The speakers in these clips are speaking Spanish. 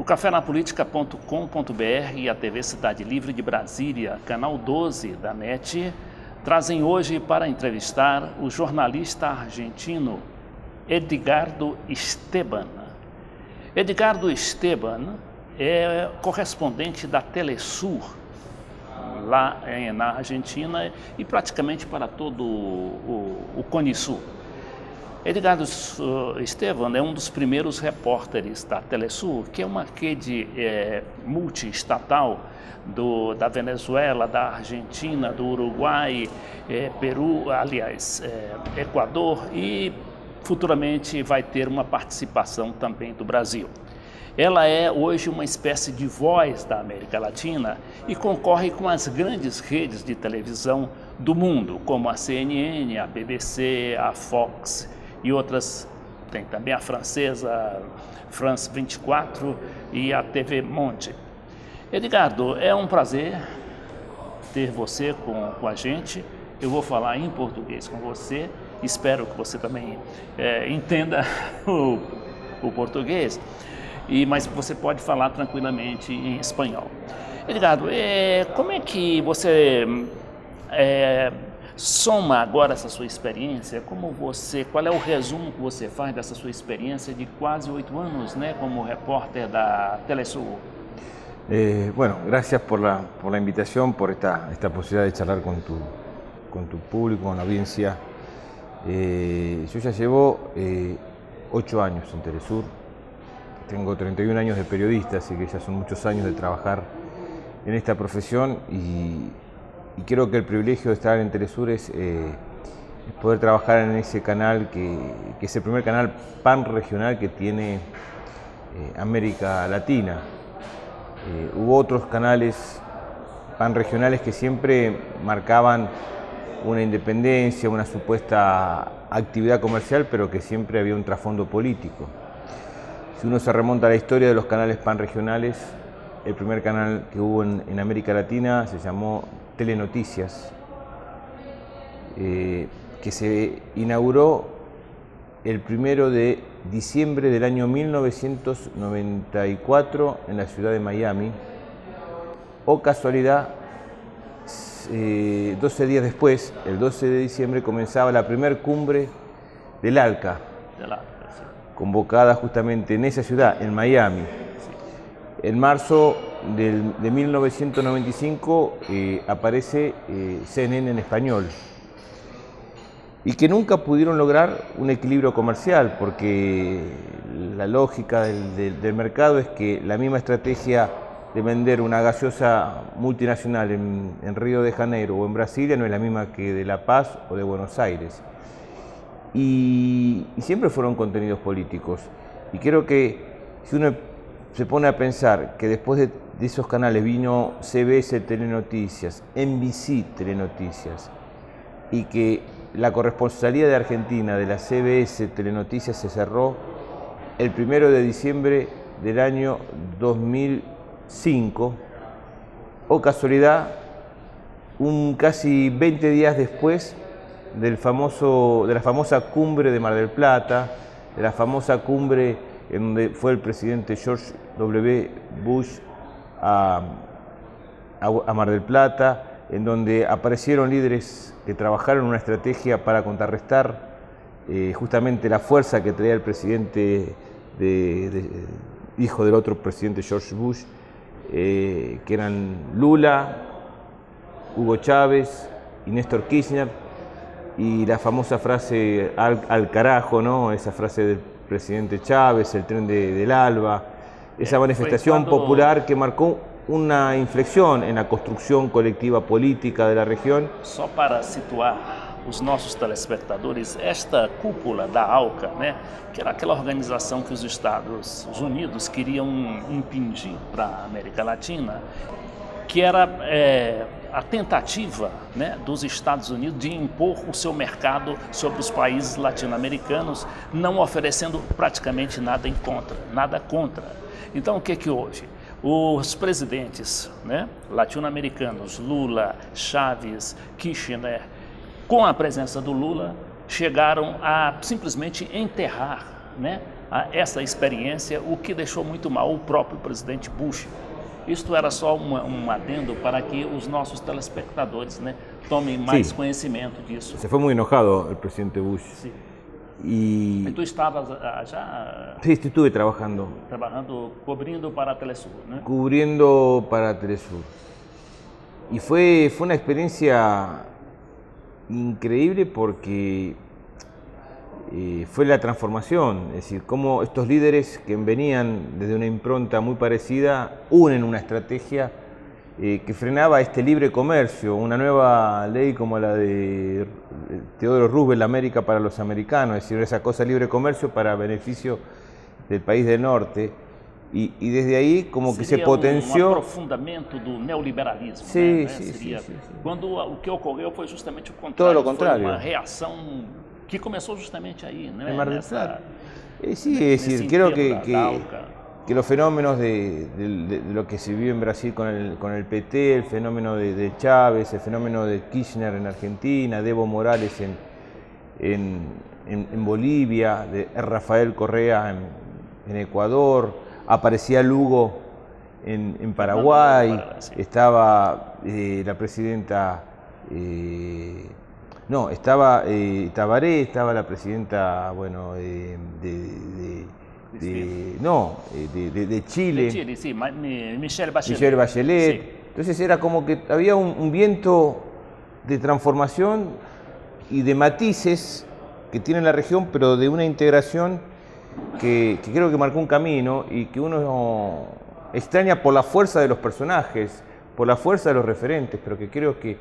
O cafenapolitica.com.br e a TV Cidade Livre de Brasília, canal 12 da NET, trazem hoje para entrevistar o jornalista argentino Edgardo Esteban. Edgardo Esteban é correspondente da Telesur, lá na Argentina e praticamente para todo o Cone Sul. Edgardo Esteban é um dos primeiros repórteres da Telesur, que é uma rede multiestatal da Venezuela, da Argentina, do Uruguai, Peru, aliás, Equador, e futuramente vai ter uma participação também do Brasil. Ela é hoje uma espécie de voz da América Latina e concorre com as grandes redes de televisão do mundo, como a CNN, a BBC, a Fox e outras. Tem também a francesa France 24 e a TV Monde. Edgardo, é um prazer ter você com a gente. Eu vou falar em português com você, espero que você também entenda o português. Mas você pode falar tranquilamente em espanhol. Edgardo, como é que você soma agora essa sua experiência? Qual é o resumo que você faz dessa sua experiência de quase 8 anos, né, como repórter da Telesur? Bueno, gracias por la invitación, por esta posibilidad de charlar con tu público, con la audiencia. Yo ya llevo 8 años en Telesur. Tengo 31 años de periodista, así que ya son muchos años de trabajar en esta profesión y creo que el privilegio de estar en Telesur es poder trabajar en ese canal que es el primer canal panregional que tiene América Latina. Hubo otros canales panregionales que siempre marcaban una independencia, una supuesta actividad comercial, pero que siempre había un trasfondo político. Si uno se remonta a la historia de los canales panregionales, el primer canal que hubo en América Latina se llamó Telenoticias, que se inauguró el 1 de diciembre del año 1994 en la ciudad de Miami. O casualidad, 12 días después, el 12 de diciembre, comenzaba la primera cumbre del ALCA, convocada justamente en esa ciudad, en Miami. En marzo de 1995 aparece CNN en español, y que nunca pudieron lograr un equilibrio comercial, porque la lógica del mercado es que la misma estrategia de vender una gaseosa multinacional en Río de Janeiro o en Brasilia no es la misma que de La Paz o de Buenos Aires. Y siempre fueron contenidos políticos. Y creo que si uno se pone a pensar que después de esos canales vino CBS Telenoticias, NBC Telenoticias, y que la corresponsalía de Argentina de la CBS Telenoticias se cerró el 1 de diciembre del año 2005, o casualidad, casi 20 días después de la famosa cumbre de Mar del Plata, de la famosa cumbre en donde fue el presidente George W. Bush a Mar del Plata, en donde aparecieron líderes que trabajaron una estrategia para contrarrestar justamente la fuerza que traía el presidente hijo del otro presidente George Bush, que eran Lula, Hugo Chávez y Néstor Kirchner, y la famosa frase al carajo, ¿no? Esa frase del presidente Chávez, el tren del Alba, esa manifestación popular que marcó una inflexión en la construcción colectiva política de la región. Só para situar os nossos telespectadores, esta cúpula da ALCA, né, que era aquela organização que os Estados Unidos queriam impingir para a América Latina, que era a tentativa, né, dos Estados Unidos de impor o seu mercado sobre os países latino-americanos, não oferecendo praticamente nada contra. Então, o que houve? Os presidentes, né, latino-americanos, Lula, Chávez, Kirchner, com a presença do Lula, chegaram a simplesmente enterrar, né, essa experiência, o que deixou muito mal o próprio presidente Bush. Isto era só um adendo para que os nossos telespectadores, né, tomem mais conhecimento disso. Se fue muy enojado el presidente Bush. Sí. Y tú estabas allá. Sí, estuve trabajando. Cubriendo para Telesur, ¿no? Cubriendo para Telesur. Y fue una experiencia increíble porque fue la transformación, es decir, cómo estos líderes que venían desde una impronta muy parecida unen una estrategia que frenaba este libre comercio, una nueva ley como la de Theodore Roosevelt, América para los americanos, es decir, esa cosa libre comercio para beneficio del país del norte. Y desde ahí como que se potenciou... um aprofundamento do neoliberalismo. Sim, né? sim, Seria, sim. quando o que ocorreu foi justamente o contrário. Todo o contrário. Foi uma reação que começou justamente aí, né? En Mar del Plata. Sí, es decir, creo que los fenómenos de lo que se vive en Brasil con el PT, el fenómeno de Chávez, el fenómeno de Kirchner en Argentina, de Evo Morales en Bolivia, de Rafael Correa en Ecuador, aparecía Lugo en Paraguay, estaba la presidenta, no, estaba Tabaré, estaba la presidenta, bueno, de Chile. De Chile, sí, Michelle Bachelet. Michelle Bachelet. Sí. Entonces era como que había un viento de transformación y de matices que tiene la región, pero de una integración que creo que marcó un camino y que uno extraña por la fuerza de los personajes, por la fuerza de los referentes, pero que creo que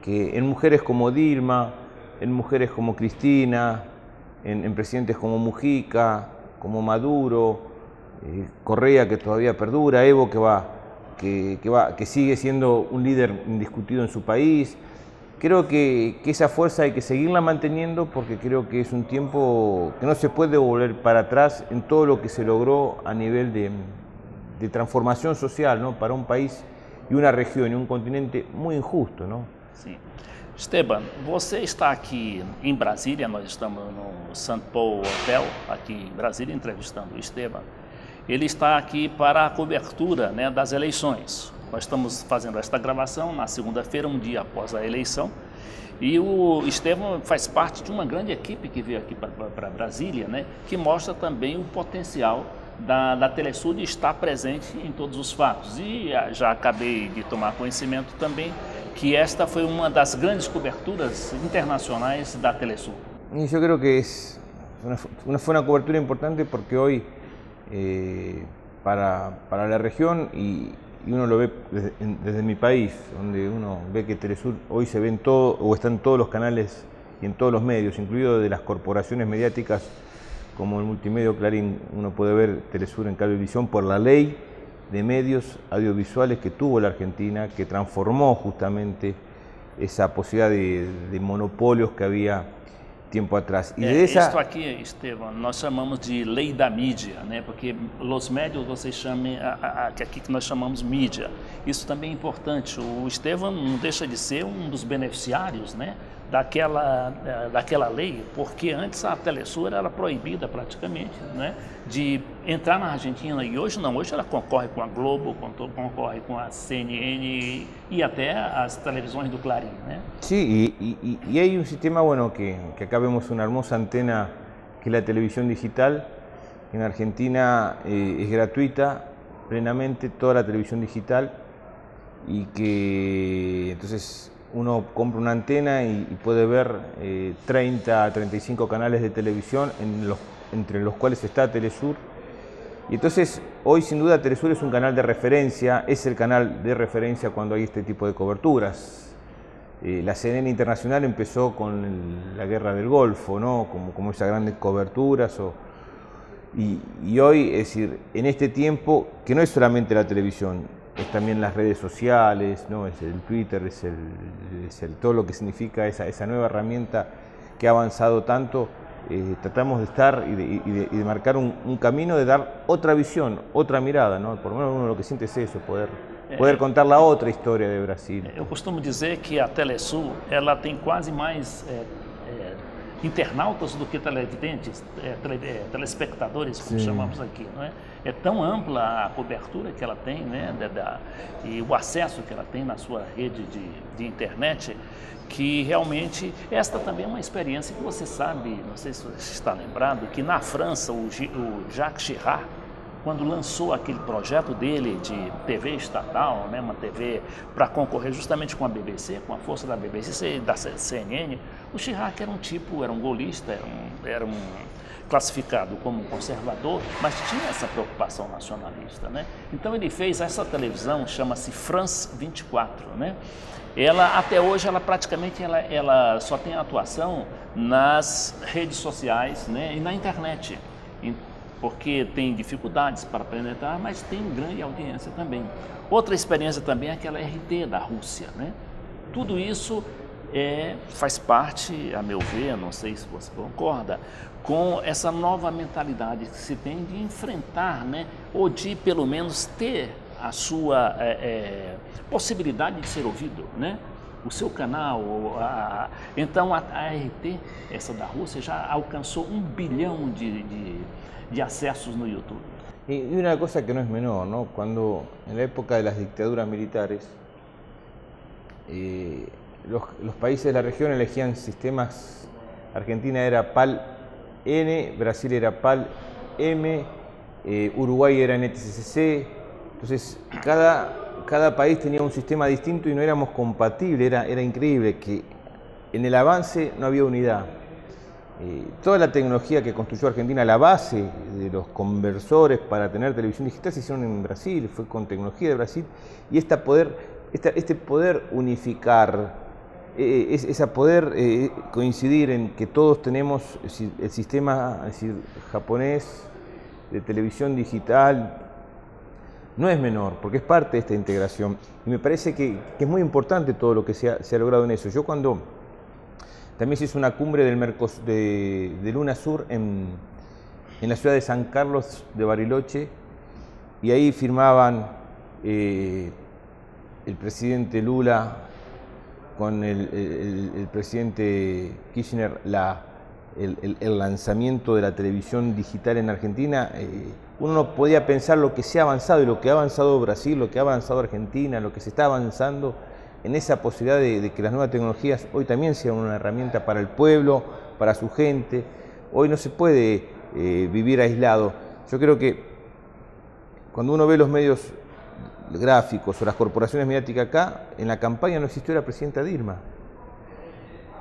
en mujeres como Dilma, en mujeres como Cristina, en presidentes como Mujica, como Maduro, Correa, que todavía perdura, Evo, que sigue siendo un líder indiscutido en su país. Creo que esa fuerza hay que seguirla manteniendo porque creo que es un tiempo que no se puede volver para atrás en todo lo que se logró a nivel de transformación social, ¿no? Para un país y una región y un continente muy injusto, ¿no? Sim. Esteban, você está aqui em Brasília, nós estamos no St. Paul Hotel, aqui em Brasília, entrevistando o Esteban. Ele está aqui para a cobertura, né, das eleições. Nós estamos fazendo esta gravação na segunda-feira, um dia após a eleição, e o Esteban faz parte de uma grande equipe que veio aqui para Brasília, né, que mostra também o potencial da Telesur de estar presente em todos os fatos. E já acabei de tomar conhecimento também que esta foi uma das grandes coberturas internacionais da Telesur. Y yo creo que fue una cobertura importante porque hoy para la región y uno lo ve desde mi país, donde uno ve que Telesur hoy se ve en todo, o está en todos los canales y en todos los medios, incluido de las corporaciones mediáticas como el multimedio Clarín. Uno puede ver Telesur en Cablevisión por la ley de medios audiovisuales que tuvo la Argentina, que transformó justamente essa posibilidad de monopolios que había tempo atrás. Isto aqui, Esteban, nós chamamos de lei da mídia, né? Porque os médios vocês chamam, aqui que nós chamamos mídia. Isso também é importante. O Esteban não deixa de ser um dos beneficiários, né, daquela lei, porque antes a Telesur era proibida praticamente, né, de entrar na Argentina, e hoje não, hoje ela concorre com a Globo, concorre com a CNN e até as televisões do Clarín, né? Sí, y hay un sistema, bueno, que acá vemos una hermosa antena que es la televisión digital, que en Argentina es gratuita plenamente toda la televisión digital, y que entonces uno compra una antena y puede ver 30 a 35 canales de televisión entre los cuales está Telesur. Y entonces hoy sin duda Telesur es un canal de referencia, es el canal de referencia cuando hay este tipo de coberturas. La CNN Internacional empezó con la guerra del Golfo, ¿no? como esas grandes coberturas. Y hoy, es decir, en este tiempo, que no es solamente la televisión, es también las redes sociales, ¿no? Es el Twitter, es todo lo que significa esa nueva herramienta que ha avanzado tanto. Tratamos de estar y de marcar un camino, de dar otra visión, otra mirada, ¿no? Por lo menos uno lo que siente es eso, poder contar la otra historia de Brasil. Eu costumo dizer que a Telesur ela tem quase mais internautas do que televidentes, telespectadores, como chamamos aqui, não é? É tão ampla a cobertura que ela tem, né, e o acesso que ela tem na sua rede de internet, que realmente esta também é uma experiência que você sabe, não sei se você está lembrado, que na França o Jacques Chirac, quando lançou aquele projeto dele de TV estatal, né, uma TV para concorrer justamente com a BBC, com a força da BBC e da CNN, o Chirac era um golista, era um classificado como conservador, mas tinha essa preocupação nacionalista, né? Então ele fez essa televisão, chama-se France 24, né? Ela, até hoje, praticamente ela só tem atuação nas redes sociais, né, e na internet, porque tem dificuldades para penetrar, mas tem grande audiência também. Outra experiência também é aquela RT da Rússia, né? Tudo isso faz parte, a meu ver, não sei se você concorda, com essa nova mentalidade que se tem de enfrentar, né, ou de pelo menos ter a sua possibilidade de ser ouvido, né? O seu canal, então a RT, essa da Rússia, já alcançou 1 bilhão de acessos no YouTube. Y una cosa que no es menor, ¿no? Cuando en la época de las dictaduras militares, los países de la región elegían sistemas. Argentina era PAL-N, Brasil era PAL-M, Uruguay era NTCC. Entonces, cada país tenía un sistema distinto y no éramos compatibles. Era increíble que en el avance no había unidad. Toda la tecnología que construyó Argentina, la base de los conversores para tener televisión digital, se hicieron en Brasil, fue con tecnología de Brasil. Y este poder unificar, poder coincidir en que todos tenemos el sistema, es decir, japonés de televisión digital, no es menor, porque es parte de esta integración. Y me parece que es muy importante todo lo que se ha logrado en eso. Yo cuando también se hizo una cumbre del UNASUR en la ciudad de San Carlos de Bariloche, y ahí firmaban el presidente Lula con el presidente Kirchner el lanzamiento de la televisión digital en Argentina. Uno no podía pensar lo que se ha avanzado y lo que ha avanzado Brasil, lo que ha avanzado Argentina, lo que se está avanzando en esa posibilidad de que las nuevas tecnologías hoy también sean una herramienta para el pueblo, para su gente. Hoy no se puede vivir aislado. Yo creo que cuando uno ve los medios gráficos o las corporaciones mediáticas acá, en la campaña no existió la presidenta Dilma.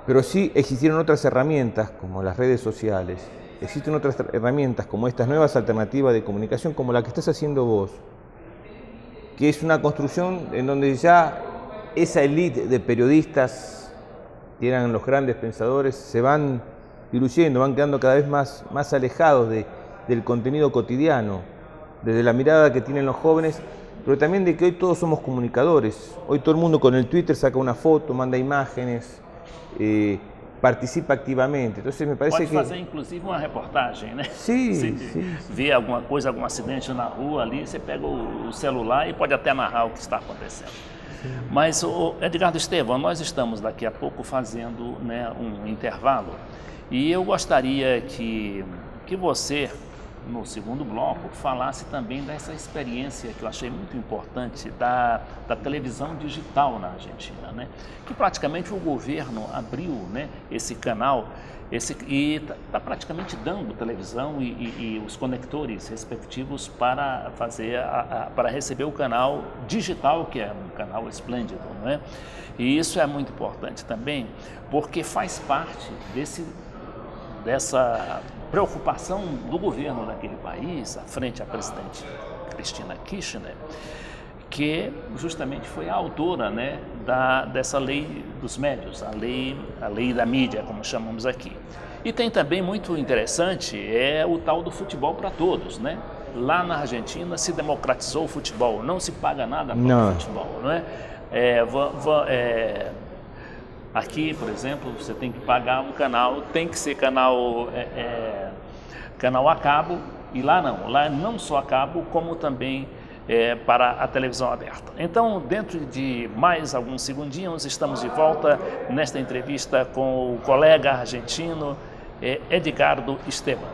Pero sí existieron otras herramientas como las redes sociales, existen otras herramientas como estas nuevas alternativas de comunicación, como la que estás haciendo vos, que es una construcción en donde ya esa élite de periodistas, que eran los grandes pensadores, se van diluyendo, van quedando cada vez más alejados del contenido cotidiano, desde la mirada que tienen los jóvenes, pero también de que hoy todos somos comunicadores. Hoy todo el mundo con el Twitter saca una foto, manda imágenes, participa activamente. Entonces me parece Pode fazer inclusive uma reportagem, né? Sim, Se sim. vê alguma coisa, algum acidente na rua ali, você pega o celular e pode até narrar o que está acontecendo. Mas, Edgardo Esteban, nós estamos daqui a pouco fazendo, né, um intervalo, e eu gostaria que você, no segundo bloco, falasse também dessa experiência que eu achei muito importante da televisão digital na Argentina, né? Que praticamente o governo abriu, né, esse canal e está praticamente dando televisão e os conectores respectivos para para receber o canal digital, que é um canal esplêndido, não é? E isso é muito importante também, porque faz parte dessa preocupação do governo daquele país, à frente à presidente Cristina Kirchner, que justamente foi a autora, né, dessa lei dos médios, a lei da mídia, como chamamos aqui. E tem também muito interessante, o tal do futebol para todos, né? Lá na Argentina se democratizou o futebol, não se paga nada para o futebol, não é? Aqui, por exemplo, você tem que pagar um canal, tem que ser canal a cabo, e lá não só a cabo, como também para a televisão aberta. Então, dentro de mais alguns segundinhos, estamos de volta nesta entrevista com o colega argentino Edgardo Esteban.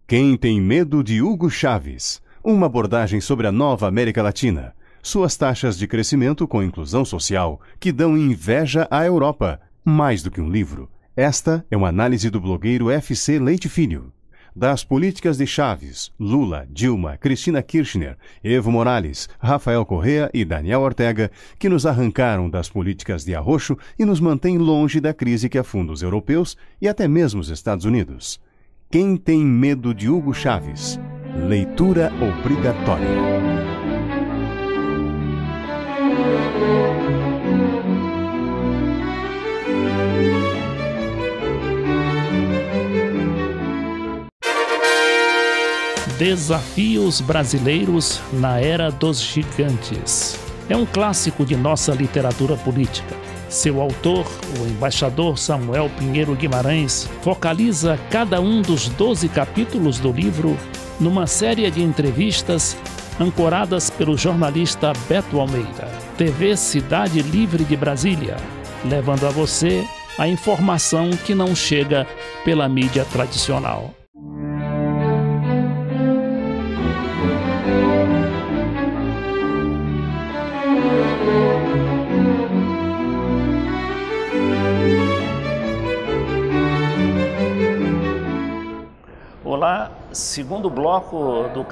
Quem tem medo de Hugo Chávez? Uma abordagem sobre a nova América Latina. Suas taxas de crescimento com inclusão social que dão inveja à Europa. Mais do que um livro, esta é uma análise do blogueiro FC Leite Filho. Das políticas de Chávez, Lula, Dilma, Cristina Kirchner, Evo Morales, Rafael Correa e Daniel Ortega, que nos arrancaram das políticas de arroxo e nos mantêm longe da crise que afunda os europeus e até mesmo os Estados Unidos. Quem tem medo de Hugo Chávez? Leitura obrigatória. Desafios brasileiros na era dos gigantes. É um clássico de nossa literatura política. Seu autor, o embaixador Samuel Pinheiro Guimarães, focaliza cada um dos 12 capítulos do livro numa série de entrevistas ancoradas pelo jornalista Beto Almeida, TV Cidade Livre de Brasília, levando a você a informação que não chega pela mídia tradicional. Olá, segundo bloco do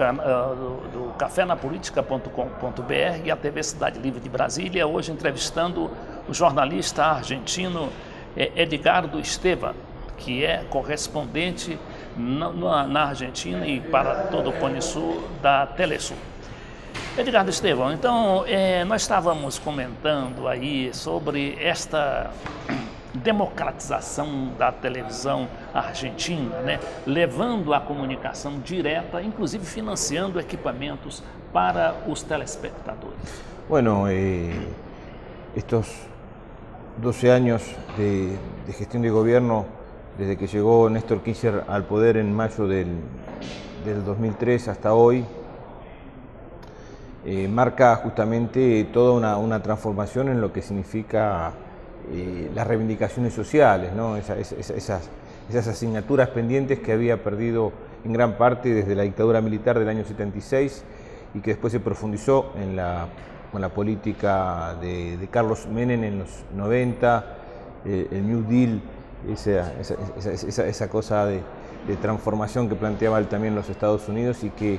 cafénapolitica.com.br e a TV Cidade Livre de Brasília, hoje entrevistando o jornalista argentino Edgardo Esteban, que é correspondente na Argentina e para todo o Cone Sul da Telesul. Edgardo Esteban, então nós estávamos comentando aí sobre esta democratização da televisão argentina, né? Levando a comunicação direta, inclusive financiando equipamentos para os telespectadores. Bueno, estos 12 años de gestión de gobierno, desde que llegó Néstor Kirchner al poder en mayo del 2003 hasta hoy, marca justamente toda una transformación en lo que significa las reivindicaciones sociales, ¿no? Esas asignaturas pendientes que había perdido en gran parte desde la dictadura militar del año 76 y que después se profundizó con la política de Carlos Menem en los 90, el New Deal, esa cosa de transformación que planteaba él también en los Estados Unidos y que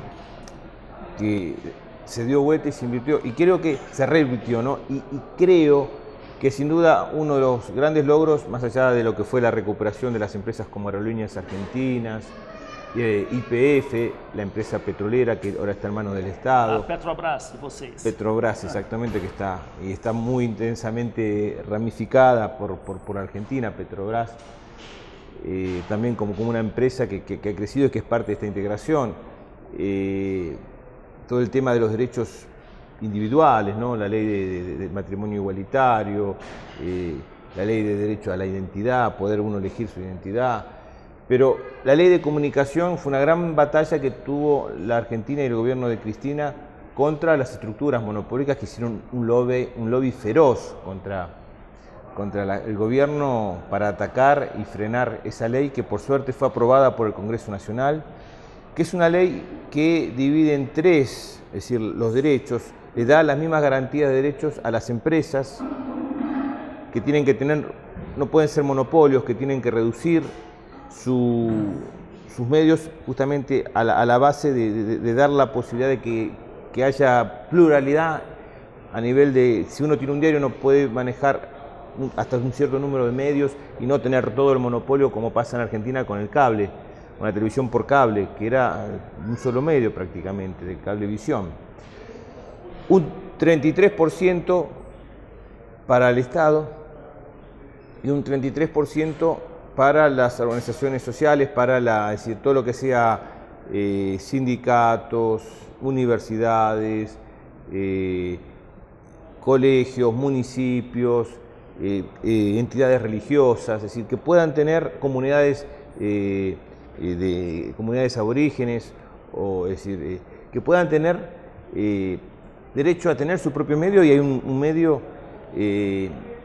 se dio vuelta y se invirtió, y creo que se reinvirtió, ¿no? Y creo que sin duda uno de los grandes logros, más allá de lo que fue la recuperación de las empresas como Aerolíneas Argentinas, YPF, la empresa petrolera que ahora está en manos del Estado. Petrobras, de vocês. Petrobras, exactamente, que está muy intensamente ramificada por Argentina, Petrobras, también como una empresa que ha crecido y que es parte de esta integración. Todo el tema de los derechos individuales, ¿no? La ley de matrimonio igualitario, la ley de derecho a la identidad, poder uno elegir su identidad. Pero la ley de comunicación fue una gran batalla que tuvo la Argentina y el gobierno de Cristina contra las estructuras monopólicas que hicieron un lobby feroz contra el gobierno para atacar y frenar esa ley que por suerte fue aprobada por el Congreso Nacional, que es una ley que divide en tres, es decir, los derechos, le da las mismas garantías de derechos a las empresas que tienen que tener, no pueden ser monopolios, que tienen que reducir sus medios justamente a la base de dar la posibilidad de que haya pluralidad a nivel de, si uno tiene un diario no puede manejar hasta un cierto número de medios y no tener todo el monopolio como pasa en Argentina con el cable, con la televisión por cable, que era un solo medio prácticamente, de cablevisión. Un 33% para el Estado y un 33% para las organizaciones sociales, para es decir, todo lo que sea sindicatos, universidades, colegios, municipios, entidades religiosas, es decir, que puedan tener comunidades aborígenes, o es decir, que puedan tener derecho a tener su propio medio, y hay un medio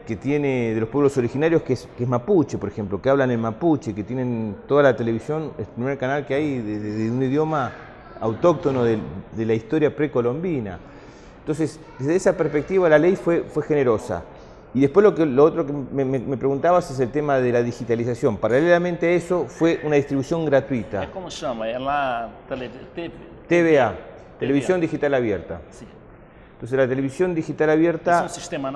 que tiene de los pueblos originarios, que es mapuche, por ejemplo, que hablan en mapuche, que tienen toda la televisión, el primer canal que hay de un idioma autóctono de la historia precolombina. Entonces, desde esa perspectiva la ley fue generosa. Y después lo otro que me preguntabas es el tema de la digitalización. Paralelamente a eso, fue una distribución gratuita. ¿Cómo se llama? ¿Es la TVA, Televisión Digital Abierta. Sí. Entonces la televisión digital abierta es un sistema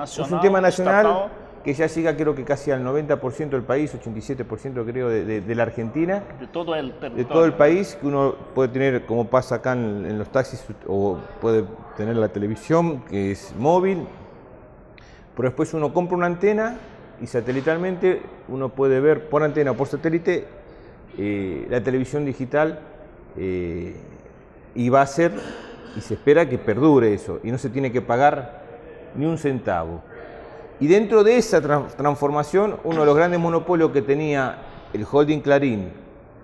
nacional, estatal, que ya llega creo que casi al 90% del país, 87% creo de la Argentina. De todo el territorio. De todo el país, que uno puede tener, como pasa acá en los taxis, o puede tener la televisión, que es móvil, pero después uno compra una antena y satelitalmente uno puede ver por antena o por satélite la televisión digital y va a ser, y se espera que perdure eso, y no se tiene que pagar ni un centavo. Y dentro de esa transformación, uno de los grandes monopolios que tenía el holding Clarín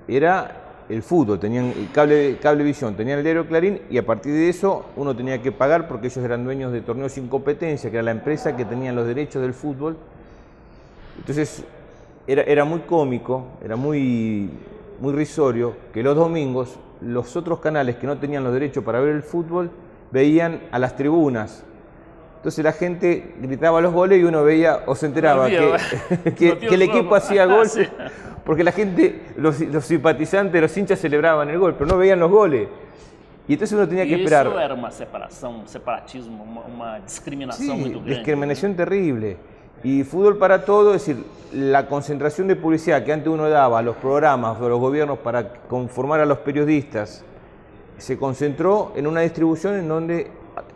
era el fútbol, tenían el Cablevisión, tenían el diario Clarín, y a partir de eso uno tenía que pagar porque ellos eran dueños de Torneos Sin Competencia, que era la empresa que tenía los derechos del fútbol. Entonces era muy cómico, era muy risorio que los domingos los otros canales que no tenían los derechos para ver el fútbol veían a las tribunas. Entonces la gente gritaba los goles y uno veía o se enteraba que el equipo hacía gol, porque la gente, los simpatizantes, los hinchas celebraban el gol, pero no veían los goles. Y entonces uno tenía que esperar. Eso era una separación, un separatismo, una discriminación muy grande. Discriminación terrible. Y fútbol para todo, es decir, la concentración de publicidad que antes uno daba a los programas o a los gobiernos para conformar a los periodistas, se concentró en una distribución en donde,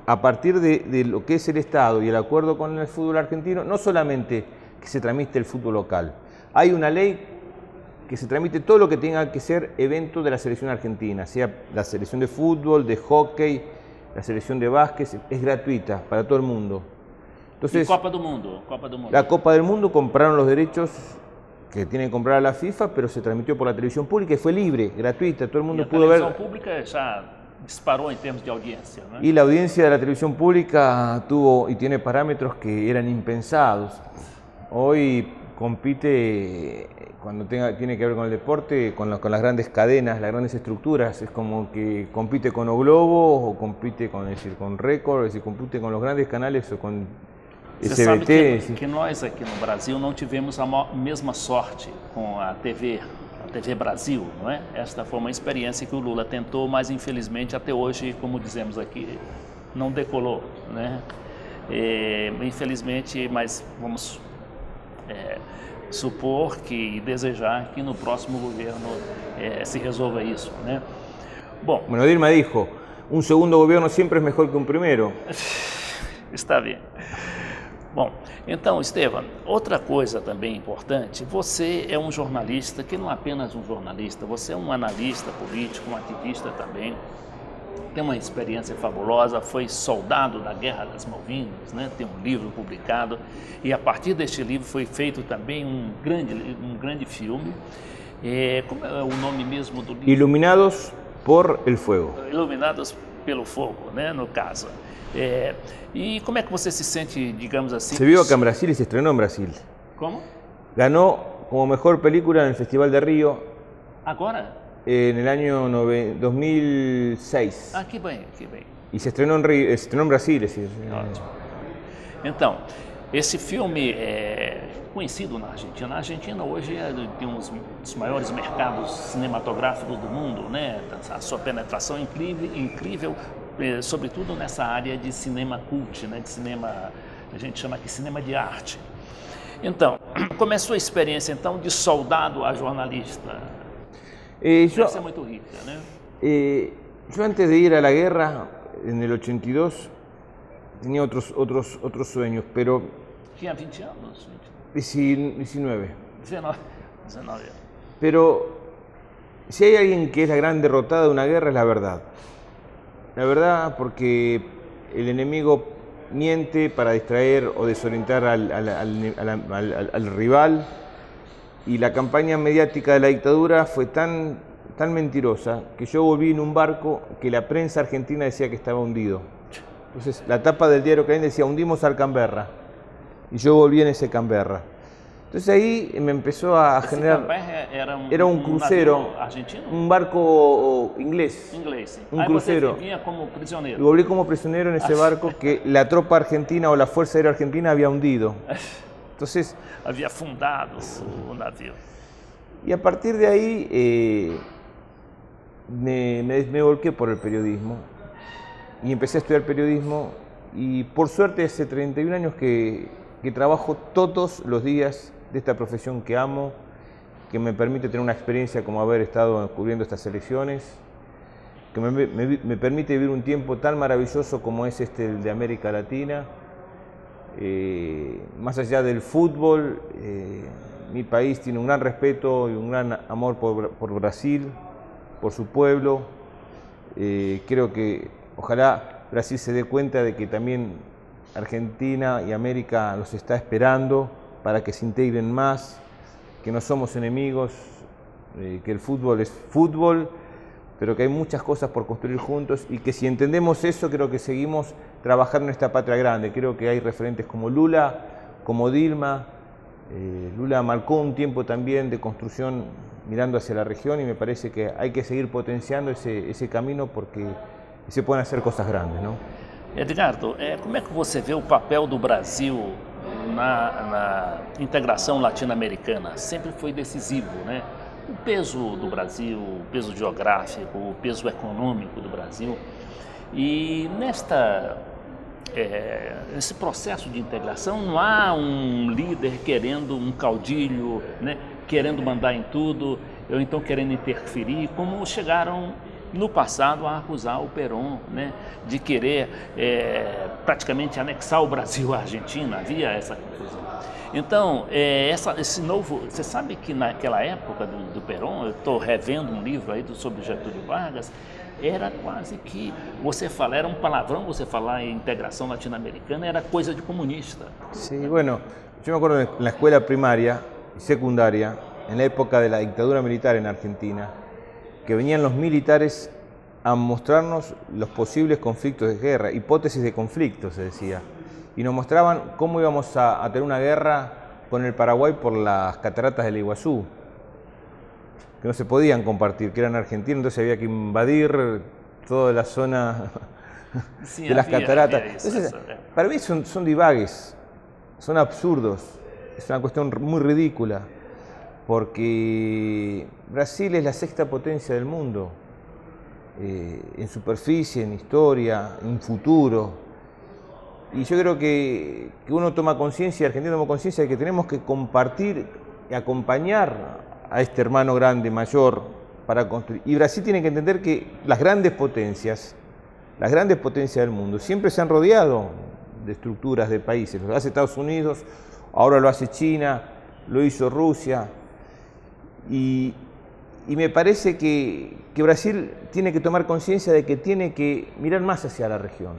a partir de lo que es el Estado y el acuerdo con el fútbol argentino, no solamente que se tramite el fútbol local, hay una ley que se tramite todo lo que tenga que ser evento de la selección argentina, sea la selección de fútbol, de hockey, la selección de básquet, es gratuita para todo el mundo. Entonces, Copa del Mundo. La Copa del Mundo compraron los derechos que tiene que comprar a la FIFA, pero se transmitió por la televisión pública y fue libre, gratuita, todo el mundo pudo ver. La televisión pública ya disparó en términos de audiencia, ¿no? Y la audiencia de la televisión pública tuvo y tiene parámetros que eran impensados. Hoy compite, cuando tiene que ver con el deporte, con las grandes cadenas, las grandes estructuras. Es como que compite con O Globo o compite con Record, es decir, compite con los grandes canales o con Você sabe que nós aqui no Brasil não tivemos a mesma sorte com a TV Brasil, não é? Esta foi uma experiência que o Lula tentou, mas infelizmente até hoje, como dizemos aqui, não decolou, né? Infelizmente, mas vamos supor e desejar que no próximo governo se resolva isso, né? Bom. Bueno, Dilma dijo, un segundo gobierno siempre es mejor que un primero. Está bem. Bom, então, Esteban, outra coisa também importante, você é um jornalista que não é apenas um jornalista, você é um analista político, um ativista também, tem uma experiência fabulosa, foi soldado da Guerra das Malvinas, né? Tem um livro publicado e a partir deste livro foi feito também um grande filme. Como é o nome mesmo do livro? Iluminados por el Fuego. Iluminados pelo Fogo, né, no caso. E como é que você se sente, digamos assim? Se vio acá en Brasil y se estrenó en Brasil. ¿Cómo? Ganó como mejor película en el Festival de Río. ¿Agora? En el año 2006. Ah, que bem, que bem. Y se estrenó en Brasil. Es decir, ótimo. Então, esse filme é conhecido na Argentina. A Argentina hoje tem um dos maiores mercados cinematográficos do mundo, né? A sua penetração é incrível, sobretudo nessa área de cinema cult, né? De cinema, a gente chama aqui cinema de arte. Então, como é a sua experiência então de soldado a jornalista? Deve ser muito rica, né? Yo antes de ir a la guerra, en el 82, tenía otros sueños, pero... Tinha 20 anos? 19. 19. Pero si hay alguien que es la gran derrotada de una guerra, es la verdad. La verdad, porque el enemigo miente para distraer o desorientar al rival, y la campaña mediática de la dictadura fue tan mentirosa que yo volví en un barco que la prensa argentina decía que estaba hundido. Entonces la tapa del diario Clarín decía, hundimos al Canberra. y yo volví en ese Canberra. Entonces ahí me empezó a generar... Era un crucero, argentino? un barco inglés. Inglés, sí. Un crucero. Você vinha como prisioneiro. Y volví como prisionero en ese barco que la tropa argentina o la Fuerza Aérea Argentina había hundido. Entonces... Había afundado o navio. Y a partir de ahí me volqué por el periodismo y empecé a estudiar periodismo y por suerte hace 31 años que trabajo todos los días de esta profesión que amo, que me permite tener una experiencia como haber estado cubriendo estas elecciones, que me permite vivir un tiempo tan maravilloso como es el de América Latina. Más allá del fútbol, mi país tiene un gran respeto y un gran amor por Brasil, por su pueblo. Creo que ojalá Brasil se dé cuenta de que también Argentina y América los está esperando para que se integren más, que no somos enemigos, que el fútbol es fútbol, pero que hay muchas cosas por construir juntos y que si entendemos eso, creo que seguimos trabajando en esta patria grande. Creo que hay referentes como Lula, como Dilma. Lula marcó un tiempo también de construcción mirando hacia la región y me parece que hay que seguir potenciando ese camino porque se pueden hacer cosas grandes, ¿no? Edgardo, como é que você vê o papel do Brasil na integração latino-americana? Sempre foi decisivo, né? O peso do Brasil, o peso geográfico, o peso econômico do Brasil. E nesse processo de integração não há um líder querendo um caudilho, né? Querendo mandar em tudo, ou então querendo interferir, como chegaram no passado a acusar o Perón, né, de querer praticamente anexar o Brasil à Argentina. Havia essa confusão. Então, esse novo... Você sabe que naquela época do Perón, eu estou revendo um livro aí sobre Getúlio Vargas, era quase que, você fala, era um palavrão você falar em integração latino-americana, era coisa de comunista. Sí, bueno, yo me acuerdo en la escuela primaria y secundaria, en la época de la dictadura militar en Argentina, que venían los militares a mostrarnos los posibles conflictos de guerra, hipótesis de conflicto, se decía, y nos mostraban cómo íbamos a tener una guerra con el Paraguay por las cataratas del Iguazú, que no se podían compartir, que eran argentinos, entonces había que invadir toda la zona de las cataratas. Entonces, para mí son divagues, son absurdos, es una cuestión muy ridícula, porque Brasil es la sexta potencia del mundo, en superficie, en historia, en futuro. Y yo creo que uno toma conciencia, Argentina toma conciencia de que tenemos que compartir y acompañar a este hermano grande, mayor, para construir. Y Brasil tiene que entender que las grandes potencias del mundo siempre se han rodeado de estructuras de países. Lo hace Estados Unidos, ahora lo hace China, lo hizo Rusia. Y me parece que Brasil tiene que tomar conciencia de que tiene que mirar más hacia la región.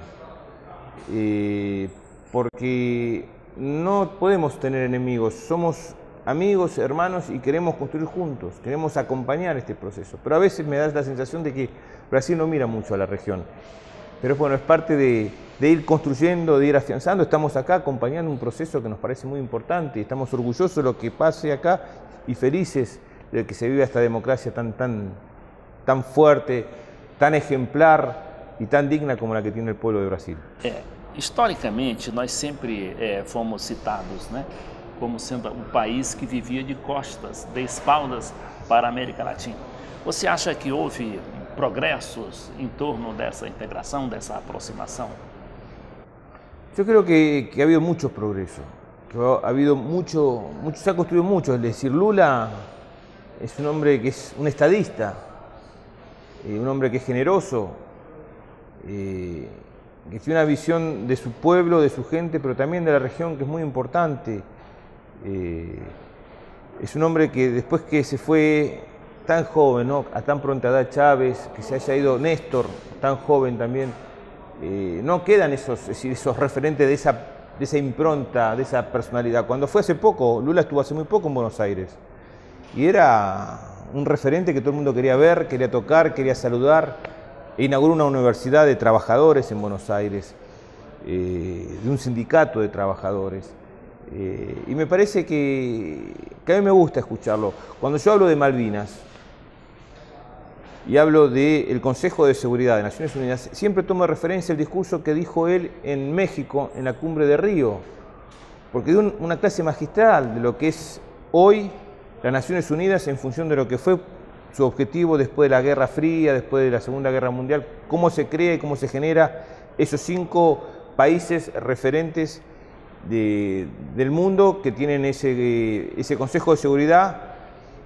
Porque no podemos tener enemigos, somos amigos, hermanos y queremos construir juntos, queremos acompañar este proceso. Pero a veces me da la sensación de que Brasil no mira mucho a la región. Pero bueno, es parte de ir construyendo, de ir afianzando. Estamos acá acompañando un proceso que nos parece muy importante. Estamos orgullosos de lo que pase acá y felices de que se viva esta democracia tan fuerte, tan ejemplar y tan digna como la que tiene el pueblo de Brasil. Historicamente, nós sempre fomos citados, né, como sendo um país que vivia de costas, de espaldas para a América Latina. Você acha que houve progressos em torno dessa integração, dessa aproximação? Yo creo que ha habido muchos progresos, que ha habido se ha construido mucho. Es decir, Lula es un hombre que es un estadista, un hombre que es generoso, que tiene una visión de su pueblo, de su gente, pero también de la región, que es muy importante. Es un hombre que después que se fue tan joven, ¿no?, a tan pronta edad Chávez, que se haya ido Néstor, tan joven también, no quedan esos referentes de esa impronta, de esa personalidad. Cuando fue hace poco, Lula estuvo hace muy poco en Buenos Aires, y era un referente que todo el mundo quería ver, quería tocar, quería saludar. Inauguró una universidad de trabajadores en Buenos Aires, de un sindicato de trabajadores. Y me parece que a mí me gusta escucharlo. Cuando yo hablo de Malvinas y hablo del Consejo de Seguridad de Naciones Unidas, siempre tomo de referencia el discurso que dijo él en México, en la cumbre de Río, porque dio una clase magistral de lo que es hoy las Naciones Unidas en función de lo que fue su objetivo después de la Guerra Fría, después de la Segunda Guerra Mundial, cómo se crea y cómo se genera esos 5 países referentes del mundo que tienen ese Consejo de Seguridad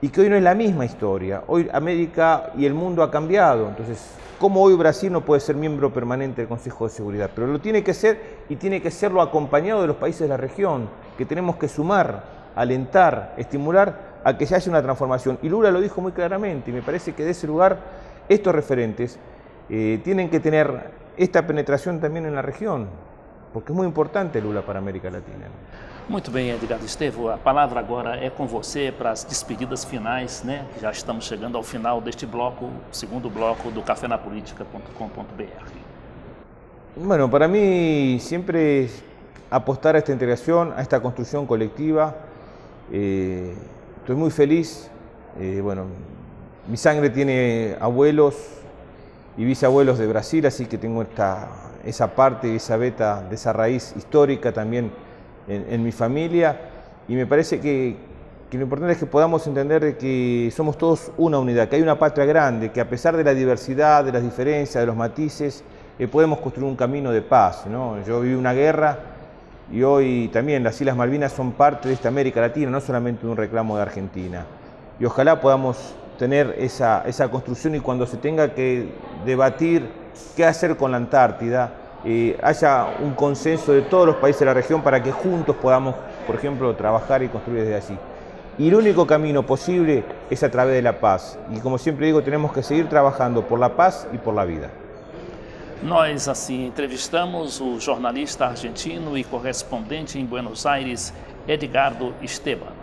y que hoy no es la misma historia. Hoy América y el mundo ha cambiado, entonces, ¿cómo hoy Brasil no puede ser miembro permanente del Consejo de Seguridad? Pero lo tiene que ser y tiene que serlo acompañado de los países de la región, que tenemos que sumar, alentar, estimular a que se haya una transformación. Y Lula lo dijo muy claramente, y me parece que de esse lugar estos referentes tienen que tener esta penetración también en la región, porque es muy importante Lula para a América Latina. Muito bem, Edgardo Estevão, a palavra agora é com você para as despedidas finais, né? Já estamos chegando ao final deste bloco, segundo bloco do cafenapolitica.com.br. Bueno, para mí siempre apostar a esta integración, a esta construcción colectiva. Estoy muy feliz. Bueno, mi sangre tiene abuelos y bisabuelos de Brasil, así que tengo esa parte, esa beta de esa raíz histórica también en mi familia, y me parece que lo importante es que podamos entender de que somos todos una unidad, que hay una patria grande, que a pesar de la diversidad, de las diferencias, de los matices, podemos construir un camino de paz, ¿no? Yo viví una guerra y hoy también las Islas Malvinas son parte de esta América Latina, no solamente un reclamo de Argentina. Y ojalá podamos tener esa construcción, y cuando se tenga que debatir qué hacer con la Antártida, haya un consenso de todos los países de la región para que juntos podamos, por ejemplo, trabajar y construir desde allí. Y el único camino posible es a través de la paz. Y como siempre digo, tenemos que seguir trabajando por la paz y por la vida. Nós, assim, entrevistamos o jornalista argentino e correspondente em Buenos Aires, Edgardo Esteban.